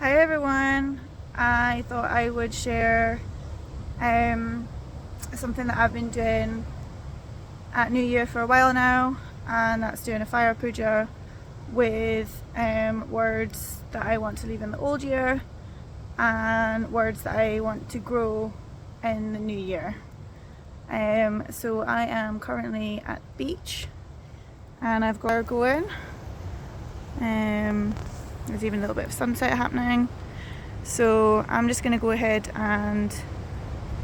Hi everyone, I thought I would share something that I've been doing at New Year for a while now, and that's doing a fire puja with words that I want to leave in the old year and words that I want to grow in the new year. So I am currently at the beach and I've got her going. There's even a little bit of sunset happening. So I'm just going to go ahead and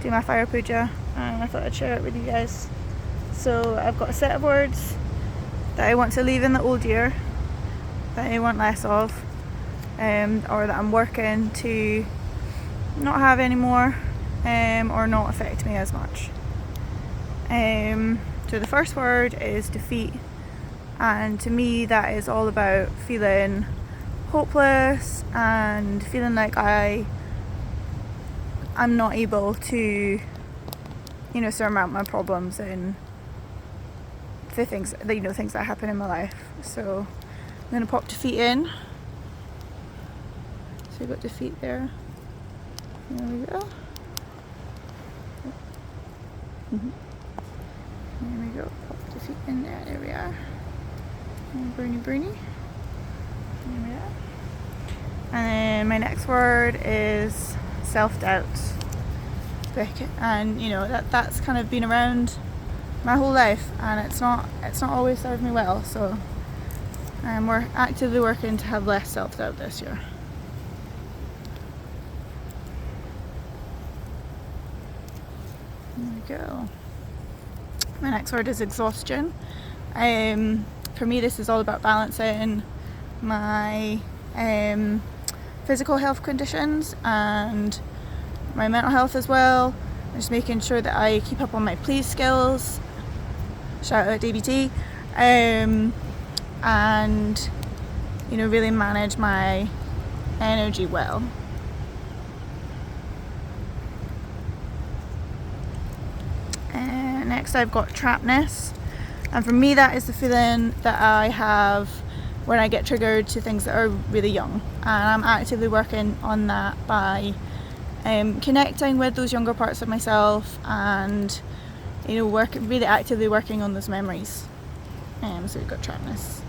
do my fire puja, and I thought I'd share it with you guys. So I've got a set of words that I want to leave in the old year, that I want less of, or that I'm working to not have anymore, or not affect me as much. So the first word is defeat, and to me that is all about feeling hopeless and feeling like I'm not able to, surmount my problems and the things that things that happen in my life. So I'm gonna pop defeat in. So we've got defeat there. There we go. There we go. Pop defeat in there. There we are. And Bernie. There we are. And then my next word is self-doubt. And that's kind of been around my whole life, and it's not always served me well. So we're actively working to have less self-doubt this year. There we go. My next word is exhaustion. For me, this is all about balancing my physical health conditions and my mental health as well. Just making sure that I keep up on my please skills. Shout out DBT. And really manage my energy well. And next I've got trappedness. And for me, that is the feeling that I have when I get triggered to things that are really young. And I'm actively working on that by connecting with those younger parts of myself and, really actively working on those memories. So we've got trappedness.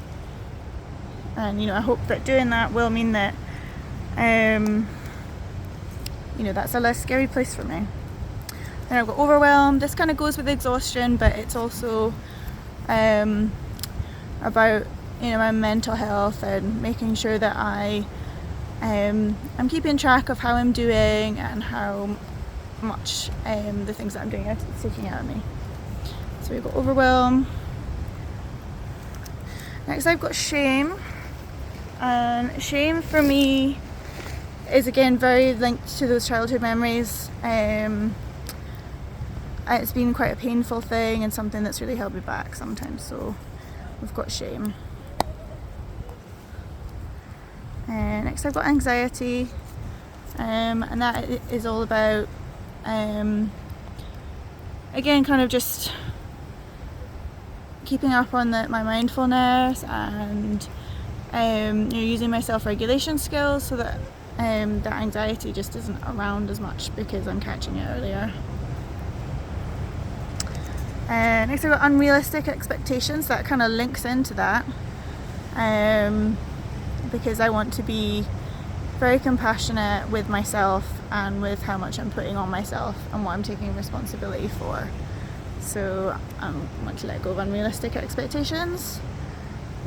And, I hope that doing that will mean that, that's a less scary place for me. Then I've got overwhelmed. This kind of goes with exhaustion, but it's also about my mental health and making sure that I'm keeping track of how I'm doing and how much the things that I'm doing are taking out of me. So we've got overwhelm. Next I've got shame. And shame for me is again very linked to those childhood memories. It's been quite a painful thing and something that's really held me back sometimes. So we've got shame. Next I've got anxiety, and that is all about again kind of just keeping up on my mindfulness and using my self-regulation skills so that that anxiety just isn't around as much because I'm catching it earlier. Next I've got unrealistic expectations. That kind of links into that. Because I want to be very compassionate with myself and with how much I'm putting on myself and what I'm taking responsibility for. So I want to let go of unrealistic expectations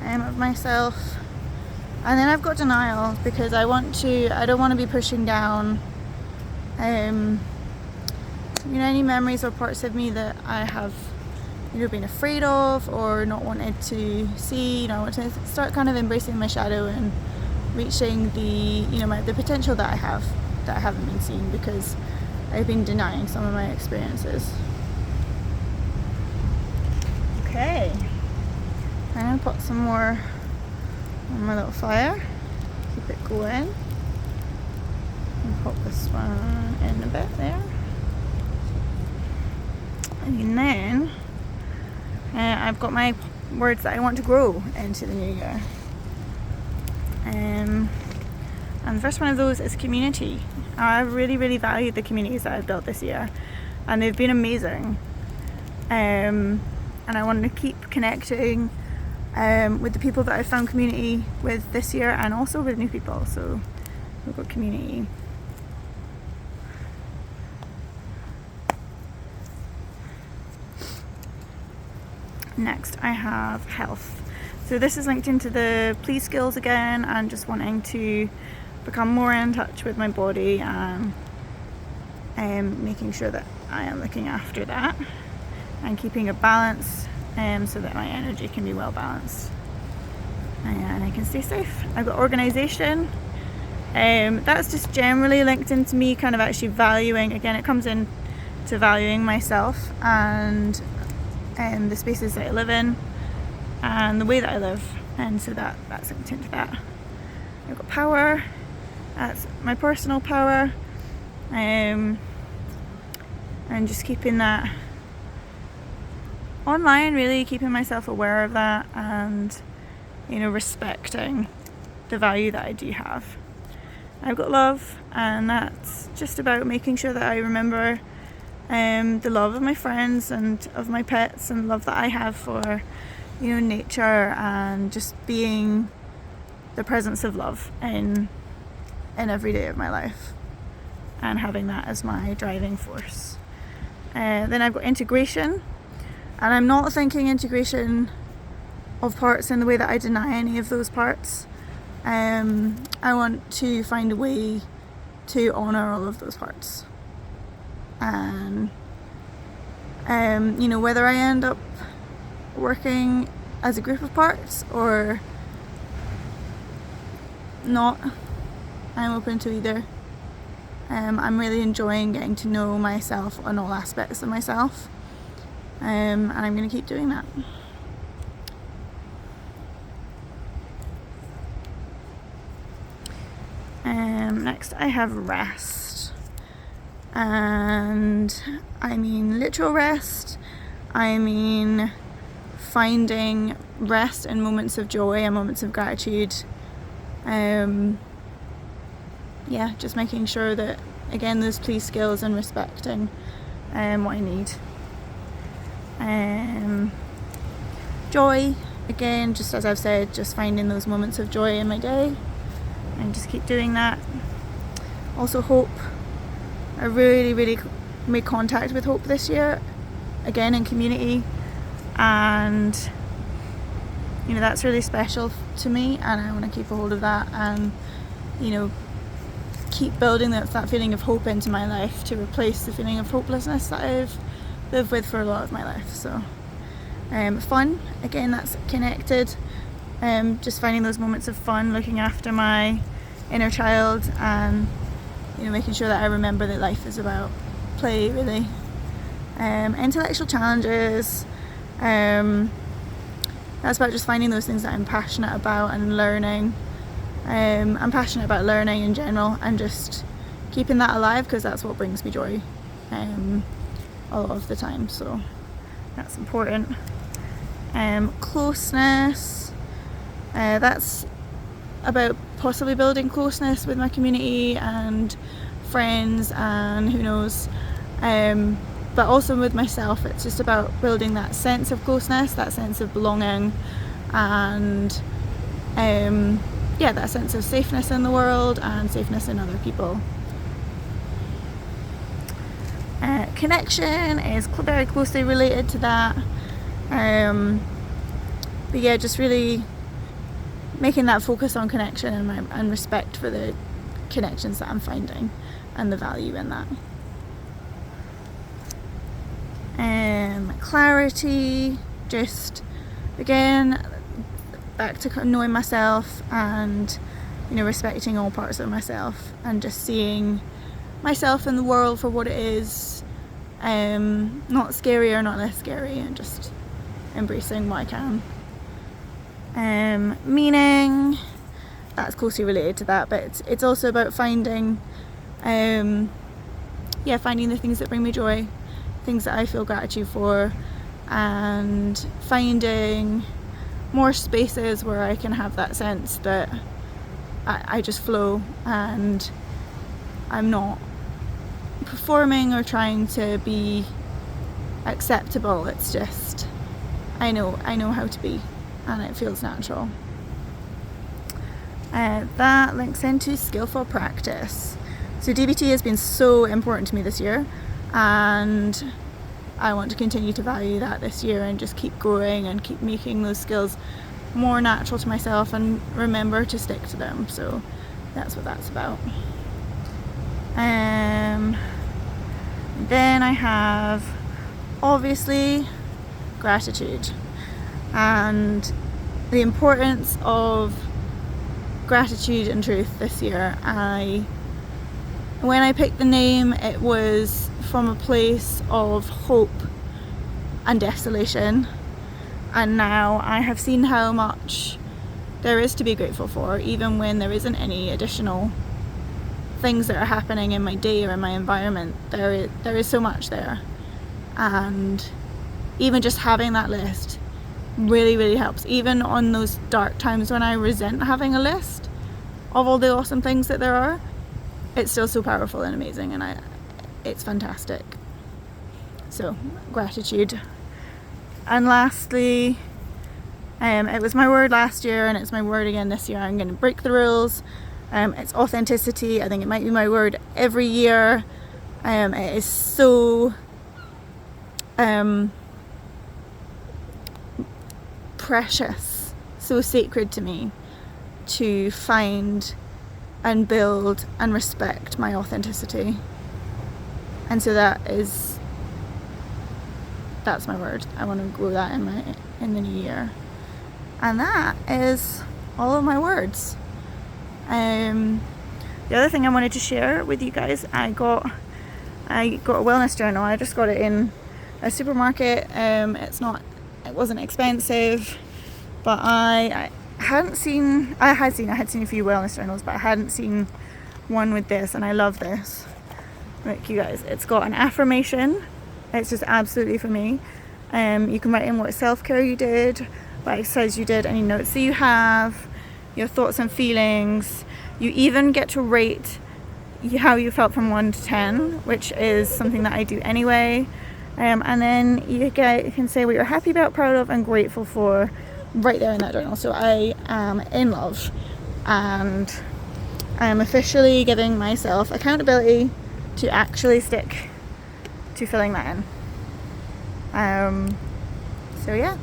of myself. And then I've got denial, because I don't want to be pushing down any memories or parts of me that I have been afraid of or not wanted to see. I want to start kind of embracing my shadow and reaching the the potential that I have that I haven't been seeing because I've been denying some of my experiences. Okay, I'm gonna put some more on my little fire, keep it going, and pop this one in a bit there, and then I've got my words that I want to grow into the new year. And the first one of those is community. I really valued the communities that I've built this year, and they've been amazing. And I want to keep connecting with the people that I've found community with this year, and also with new people. So we've got community. Next I have health. So this is linked into the please skills again, and just wanting to become more in touch with my body and making sure that I am looking after that and keeping a balance so that my energy can be well balanced and I can stay safe. I've got organisation. That's just generally linked into me kind of actually valuing, again it comes in to valuing myself and the spaces that I live in and the way that I live, and so that's linked into that. I've got power, that's my personal power, and just keeping that online, really keeping myself aware of that and respecting the value that I do have. I've got love, and that's just about making sure that I remember the love of my friends and of my pets, and love that I have for nature, and just being the presence of love in every day of my life, and having that as my driving force. Then I've got integration, and I'm not thinking integration of parts in the way that I deny any of those parts. I want to find a way to honour all of those parts, and whether I end up working as a group of parts or not, I'm open to either. I'm really enjoying getting to know myself on all aspects of myself, and I'm going to keep doing that. Next I have rest, and I mean literal rest. I mean finding rest in moments of joy and moments of gratitude. Just making sure that, again, those please skills and respecting what I need. Joy, again, just as I've said, just finding those moments of joy in my day and just keep doing that. Also hope. I really made contact with hope this year, again in community, and that's really special to me, and I want to keep a hold of that and keep building that feeling of hope into my life to replace the feeling of hopelessness that I've lived with for a lot of my life. So fun, again, that's connected. Just finding those moments of fun, looking after my inner child, and making sure that I remember that life is about play, really. Intellectual challenges, that's about just finding those things that I'm passionate about and learning. I'm passionate about learning in general, and just keeping that alive, because that's what brings me joy a lot of the time, so that's important. Closeness, that's about possibly building closeness with my community and friends, and who knows, but also with myself. It's just about building that sense of closeness, that sense of belonging, and that sense of safeness in the world and safeness in other people. Connection is very closely related to that, but just really making that focus on connection and respect for the connections that I'm finding and the value in that. Clarity, just again back to knowing myself and respecting all parts of myself, and just seeing myself in the world for what it is, not scary or not less scary, and just embracing what I can. Meaning, that's closely related to that, but it's also about finding finding the things that bring me joy, things that I feel gratitude for, and finding more spaces where I can have that sense that I just flow, and I'm not performing or trying to be acceptable. It's just I know how to be, and it feels natural. That links into skillful practice. So DBT has been so important to me this year, and I want to continue to value that this year and just keep growing and keep making those skills more natural to myself and remember to stick to them. So that's what that's about. Then I have obviously gratitude and the importance of gratitude and truth this year. When I picked the name, it was from a place of hope and desolation, and now I have seen how much there is to be grateful for, even when there isn't any additional things that are happening in my day or in my environment. There is so much there, and even just having that list really helps. Even on those dark times when I resent having a list of all the awesome things that there are, it's still so powerful and amazing, and it's fantastic. So gratitude. And lastly, it was my word last year and it's my word again this year. I'm going to break the rules. It's authenticity. I think it might be my word every year. It is so precious, so sacred to me to find and build and respect my authenticity. And so that's my word. I want to grow that in the new year. And that is all of my words. The other thing I wanted to share with you guys, I got a wellness journal. I just got it in a supermarket. It wasn't expensive, but I had seen a few wellness journals, but I hadn't seen one with this, and I love this. Like, you guys, it's got an affirmation. It's just absolutely for me. You can write in what self-care you did, what exercise you did, any notes that you have, your thoughts and feelings. You even get to rate how you felt from 1 to 10, which is something that I do anyway. And then you can say what you're happy about, proud of, and grateful for right there in that journal. So I am in love, and I am officially giving myself accountability to actually stick to filling that in. So yeah,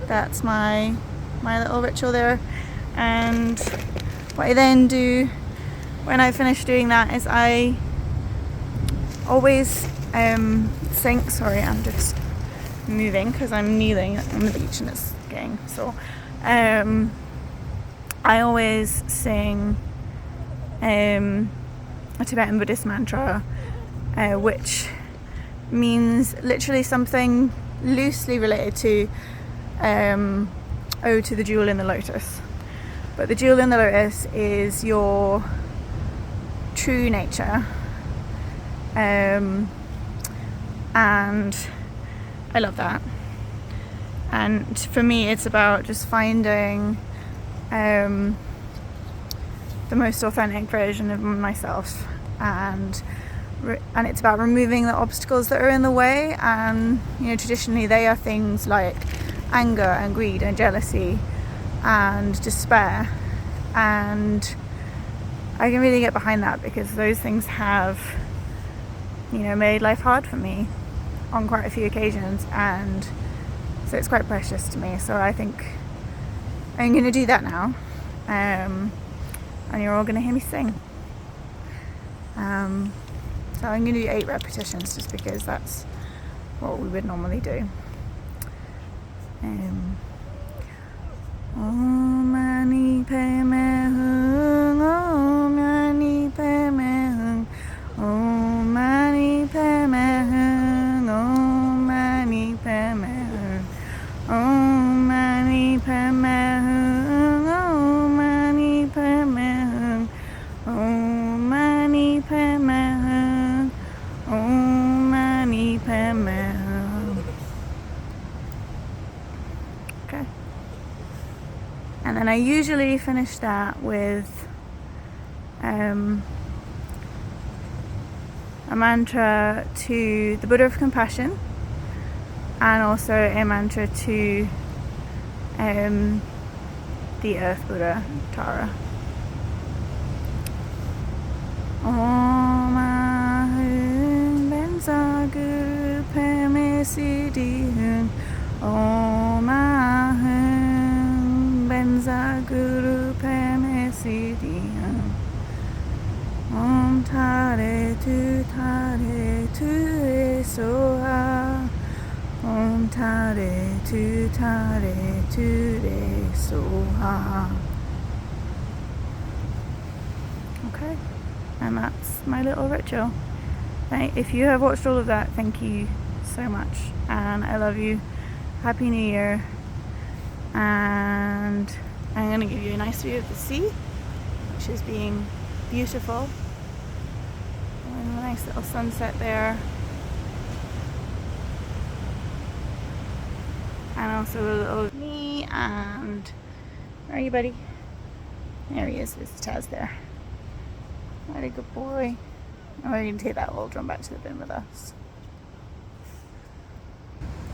that's my little ritual there. And what I then do when I finish doing that is I always sing. Sorry, I'm just moving because I'm kneeling on the beach and it's getting so. I always sing a Tibetan Buddhist mantra, which means literally something loosely related to to the jewel in the lotus. But the jewel in the lotus is your true nature, and I love that. And for me, it's about just finding the most authentic version of myself, and it's about removing the obstacles that are in the way. And traditionally they are things like anger and greed and jealousy and despair, and I can really get behind that because those things have made life hard for me on quite a few occasions, and so it's quite precious to me. So I think I'm going to do that now, and you're all going to hear me sing. So I'm going to do 8 repetitions just because that's what we would normally do. Om Mani Padme Hum, Om Mani Padme Hum, Om Mani Padme Hum, Om Mani Padme Hum, Om Mani Padme Hum, Om Mani Padme Hum, Om Mani Padme Hum, Om Mani Padme Hum. Okay. And then I usually finish that with a mantra to the Buddha of Compassion, and also a mantra to the Earth Buddha, Tara. Om Ahum Benza Guru Peme Siddhi Hun. Om Ahum Benza Guru Peme Siddhi Hun. Om Tare Tu E Soha. Om Tare Tu E Soha. Okay, and that's my little ritual. If you have watched all of that, thank you so much, and I love you. Happy New Year. And I'm going to give you a nice view of the sea, which is being beautiful. And a nice little sunset there. And also a little me and... Where are you, buddy? There he is. There's Taz there. What a good boy. And we're going to take that little drum back to the bin with us.